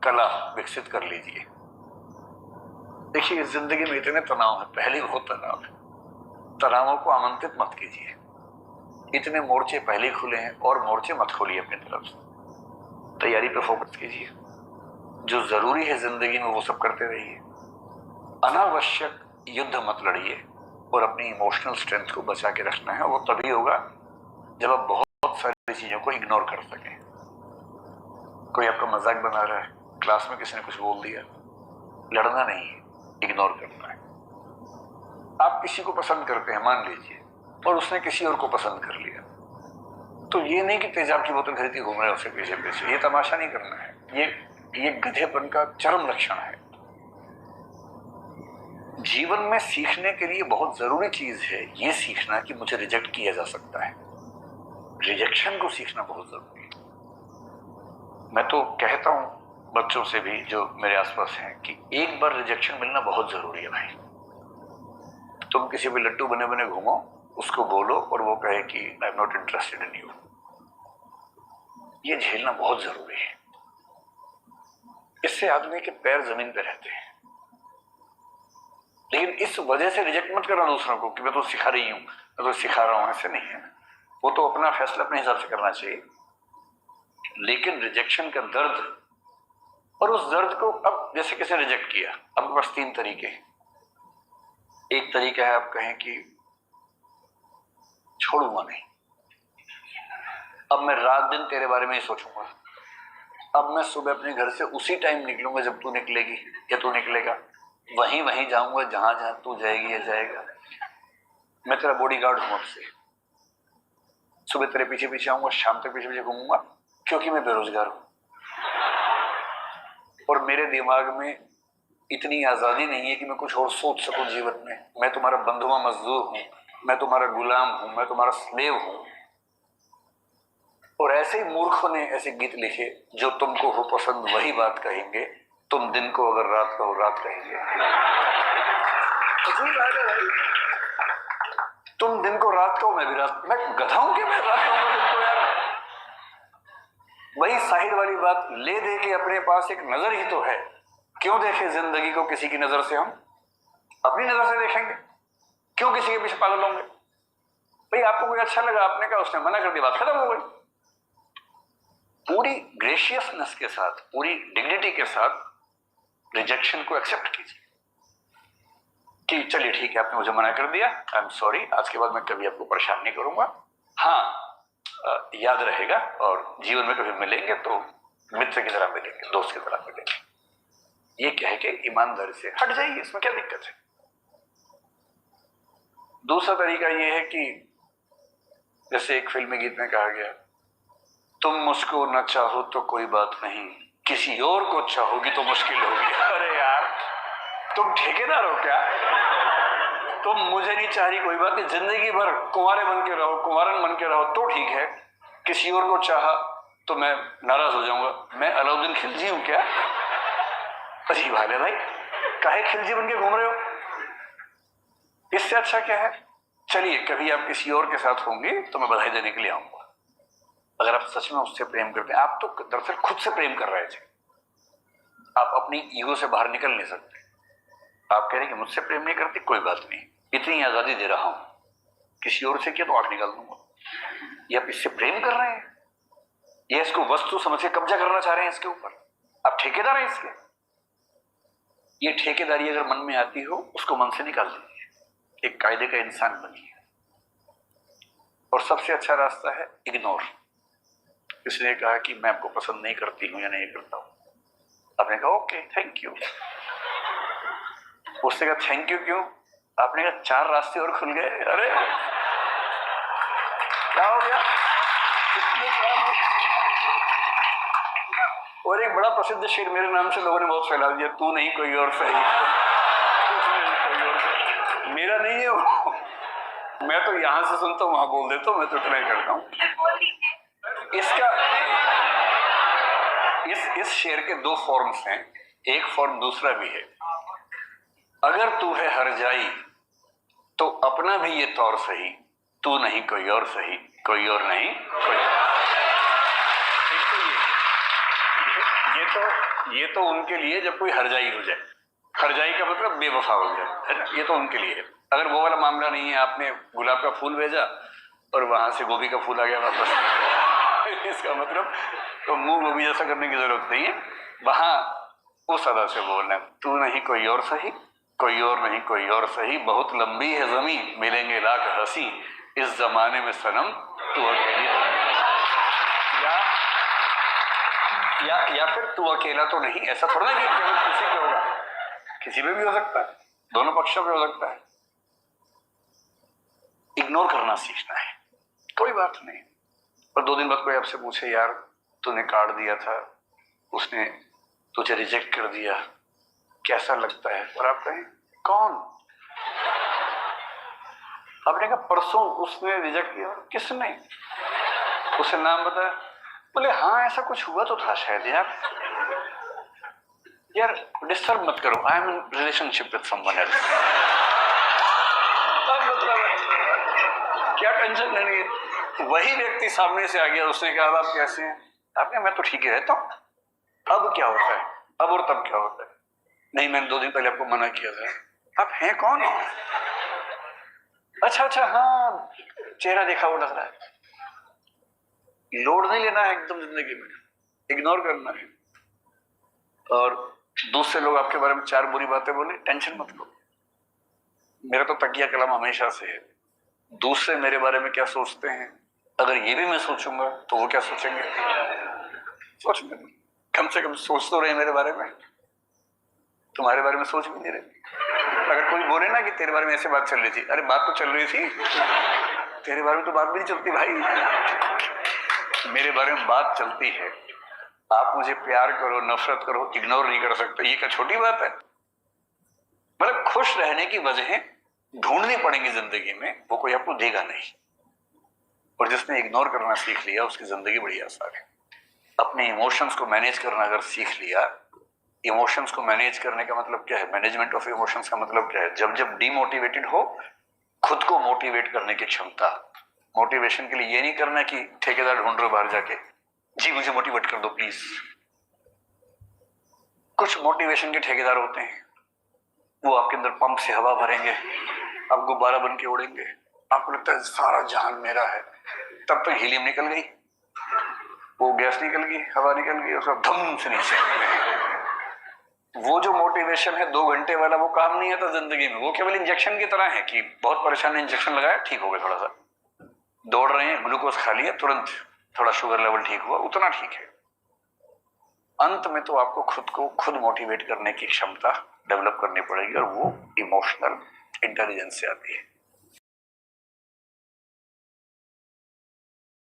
कला विकसित कर लीजिए। देखिए, इस जिंदगी में इतने तनाव है, पहले बहुत तनाव है, तनावों को आमंत्रित मत कीजिए। इतने मोर्चे पहले खुले हैं और मोर्चे मत खोलिए अपनी तरफ से। तैयारी पे फोकस कीजिए, जो जरूरी है जिंदगी में वो सब करते रहिए। अनावश्यक युद्ध मत लड़िए और अपनी इमोशनल स्ट्रेंथ को बचा के रखना है। वो तभी होगा जब आप बहुत सारी चीजों को इग्नोर कर सकें। कोई आपका मजाक बना रहा है, क्लास में किसी ने कुछ बोल दिया, लड़ना नहीं है, इग्नोर करना है। आप किसी को पसंद करते हैं मान लीजिए, और उसने किसी और को पसंद कर लिया, तो ये नहीं कि तेजाब की बोतल खरीदी घूम रहे हैं उसके पीछे पीछे। ये तमाशा नहीं करना है, ये गधेपन का चरम लक्षण है। जीवन में सीखने के लिए बहुत जरूरी चीज है ये सीखना कि मुझे रिजेक्ट किया जा सकता है। रिजेक्शन को सीखना बहुत जरूरी है। मैं तो कहता हूं बच्चों से भी जो मेरे आसपास हैं कि एक बार रिजेक्शन मिलना बहुत जरूरी है भाई। तुम किसी भी लट्टू बने बने घूमो, उसको बोलो और वो कहे कि I am not interested in you, ये झेलना बहुत जरूरी है। इससे आदमी के पैर जमीन पे रहते हैं। लेकिन इस वजह से रिजेक्ट मत करना दूसरों को कि मैं तो सिखा रही हूं, मैं तो सिखा रहा हूं, ऐसे नहीं है। वो तो अपना फैसला अपने हिसाब से करना चाहिए। लेकिन रिजेक्शन का दर्द, और उस दर्द को, अब जैसे किसी रिजेक्ट किया, अब बस 3 तरीके। एक तरीका है आप कहें कि छोड़ूंगा नहीं, अब मैं रात दिन तेरे बारे में ही सोचूंगा, अब मैं सुबह अपने घर से उसी टाइम निकलूंगा जब तू निकलेगी या तू निकलेगा, वहीं वहीं जाऊंगा जहां जहां तू जाएगी या जाएगा। मैं तेरा बॉडीगार्ड हूं, अब से सुबह तेरे पीछे पीछे आऊंगा, शाम तक पीछे पीछे घूमूंगा, क्योंकि मैं बेरोजगार हूं और मेरे दिमाग में इतनी आजादी नहीं है कि मैं कुछ और सोच सकूं जीवन में। मैं तुम्हारा बंधुआ मजदूर हूं, मैं तुम्हारा गुलाम हूं, मैं तुम्हारा स्लेव हूं। और ऐसे ही मूर्खों ने ऐसे गीत लिखे, जो तुमको हो पसंद वही बात कहेंगे, तुम दिन को अगर रात कहो रात कहेंगे। भाई, तुम दिन को रात कहो मैं भी रात, मैं गधा हूं कि मैं रात कहूंगा दिन को यार। वही साहिर वाली बात, ले दे के अपने पास एक नजर ही तो है, क्यों देखे जिंदगी को किसी की नजर से? हम अपनी नजर से देखेंगे, क्यों किसी के पीछे पागल होंगे? भाई आपको कोई अच्छा लगा, आपने कहा, उसने मना कर दिया, बात खत्म हो गई। पूरी ग्रेशियसनेस के साथ, पूरी डिग्निटी के साथ रिजेक्शन को एक्सेप्ट कीजिए कि चलिए ठीक है, आपने मुझे मना कर दिया, आई एम सॉरी, आज के बाद मैं कभी आपको परेशान नहीं करूंगा। हाँ, याद रहेगा, और जीवन में कभी मिलेंगे तो मित्र की तरह मिलेंगे, दोस्त की तरह मिलेंगे। ये कह के ईमानदारी से हट जाइए, इसमें क्या दिक्कत है? दूसरा तरीका ये है कि जैसे एक फिल्मी गीत में कहा गया, तुम मुझको न चाहो तो कोई बात नहीं, किसी और को चाहोगी तो मुश्किल होगी। अरे यार, तुम ठेकेदार हो क्या? तुम मुझे नहीं चाह रही, कोई बात नहीं, जिंदगी भर कुंवारे बन के रहो, कुंवारन बन के रहो तो ठीक है। किसी और को चाहा तो मैं नाराज हो जाऊंगा। मैं अलाउद्दीन खिलजी हूं क्या? अजीब हाल है भाई, काहे खिलजी बन के घूम रहे हो? इससे अच्छा क्या है? चलिए, कभी आप किसी और के साथ होंगे तो मैं बधाई देने के लिए आऊंगा। अगर आप सच में उससे प्रेम करते हैं, आप तो दरअसल खुद से प्रेम कर रहे थे, आप अपनी ईगो से बाहर निकल नहीं सकते। आप कह रहे कि मुझसे प्रेम नहीं करती, कोई बात नहीं, इतनी आजादी दे रहा हूं, किसी और से किया तो आठ निकाल दूंगा। ये आप इससे प्रेम कर रहे हैं, ये इसको वस्तु समझ के कब्जा करना चाह रहे हैं इसके ऊपर, आप ठेकेदार हैं इसके। ये ठेकेदारी अगर मन में आती हो, उसको मन से निकाल दीजिए, एक कायदे का इंसान बनिए। और सबसे अच्छा रास्ता है इग्नोर। किसी कहा कि मैं आपको पसंद नहीं करती हूं या नहीं करता हूं, आपने कहा ओके थैंक यू। उसने कहा थैंक यू क्यों? आपने कहा 4 रास्ते और खुल गए। अरे क्या हो गया? और एक बड़ा प्रसिद्ध शेर मेरे नाम से लोगों ने बहुत फैला दिया, तू नहीं कोई और सही। मेरा नहीं है वो, मैं तो यहां से सुनता हूं वहां बोल देता हूं, मैं तो इतना ही करता हूं। इसका इस शेर के 2 फॉर्म्स हैं, एक फॉर्म दूसरा भी है। अगर तू है हर जाई तो अपना भी ये तौर सही, तू नहीं कोई और सही, कोई और नहीं कोई और। ये तो ये तो उनके लिए जब कोई हरजाई हो जाए, हरजाई का मतलब बेवफा हो जाए, है ना, ये तो उनके लिए है। अगर वो वाला मामला नहीं है, आपने गुलाब का फूल भेजा और वहां से गोभी का फूल आ गया वापस इसका मतलब तो मुंह गोभी जैसा करने की जरूरत नहीं है। वहां उस अदा से बोलना, तू नहीं कोई और सही, कोई और नहीं कोई और सही, बहुत लंबी है जमीन, मिलेंगे लाख हंसी, इस जमाने में सनम तू अकेली। या फिर तू अकेला तो नहीं, ऐसा थोड़ा ना कि केवल किसी पे होगा, किसी पे भी हो सकता है, दोनों पक्षों पे हो सकता है। इग्नोर करना सीखना है, कोई बात नहीं। और 2 दिन बाद कोई आपसे पूछे, यार तूने कार्ड दिया था, उसने तुझे रिजेक्ट कर दिया, कैसा लगता है, और आप कहें कौन? आपने कहा परसों उसने रिजेक्ट किया। किसने? उसे नाम बताया? बोले हाँ ऐसा कुछ हुआ तो था शायद। यार डिस्टर्ब मत करो, I am in relationship with someone else. मतलब क्या टेंशन लेनी है? वही व्यक्ति सामने से आ गया, उसने कहा आप कैसे हैं? आपने मैं तो ठीक ही रहता हूं। अब क्या होता है? अब और तब क्या होता है? नहीं मैंने 2 दिन पहले आपको मना किया था। आप हैं कौन? अच्छा हाँ चेहरा देखा वो लग रहा है। लोड नहीं लेना है एकदम जिंदगी में, इग्नोर करना है। और दूसरे लोग आपके बारे में 4 बुरी बातें बोले, टेंशन मत लो। मेरा तो तकिया कलम हमेशा से है, दूसरे मेरे बारे में क्या सोचते हैं, अगर ये भी मैं सोचूंगा तो वो क्या सोचेंगे? सोचने नहीं, कम से कम सोच तो रहे मेरे बारे में, तुम्हारे बारे में सोच भी नहीं रहे। अगर कोई बोले ना कि तेरे बारे में ऐसे बात चल रही थी, अरे बात तो चल रही थी, तेरे बारे में तो बात भी नहीं चलती भाई, मेरे बारे में बात चलती है। आप मुझे प्यार करो नफरत करो, इग्नोर नहीं कर सकते, ये क्या छोटी बात है? मतलब खुश रहने की वजह ढूंढनी पड़ेंगी जिंदगी में, वो कोई आपको देगा नहीं। और जिसने इग्नोर करना सीख लिया उसकी जिंदगी बड़ी आसान है। अपने इमोशंस को मैनेज करना अगर सीख लिया, इमोशंस को मैनेज करने का मतलब क्या है, मैनेजमेंट ऑफ इमोशंस का मतलब क्या है, जब डिमोटिवेटेड हो खुद को मोटिवेट करने की क्षमता। मोटिवेशन के लिए ये नहीं करना कि ठेकेदार ढूंढ रहे बाहर जाके, जी मुझे मोटिवेट कर दो प्लीज। कुछ मोटिवेशन के ठेकेदार होते हैं, वो आपके अंदर पंप से हवा भरेंगे, आप गुब्बारा बन के उड़ेंगे, आपको लगता है सारा जहान मेरा है, तब तक हीलियम निकल गई, वो गैस निकल गई, हवा निकल गई, और सब धम से नीचे। वो जो मोटिवेशन है 2 घंटे वाला, वो काम नहीं आता जिंदगी में। वो केवल इंजेक्शन की तरह है कि बहुत परेशान है, इंजेक्शन लगाया ठीक हो गया, थोड़ा सा दौड़ रहे हैं ग्लूकोज खा लिया तुरंत थोड़ा शुगर लेवल ठीक हुआ, उतना ठीक है। अंत में तो आपको खुद को खुद मोटिवेट करने की क्षमता डेवलप करनी पड़ेगी, और वो इमोशनल इंटेलिजेंस से आती है।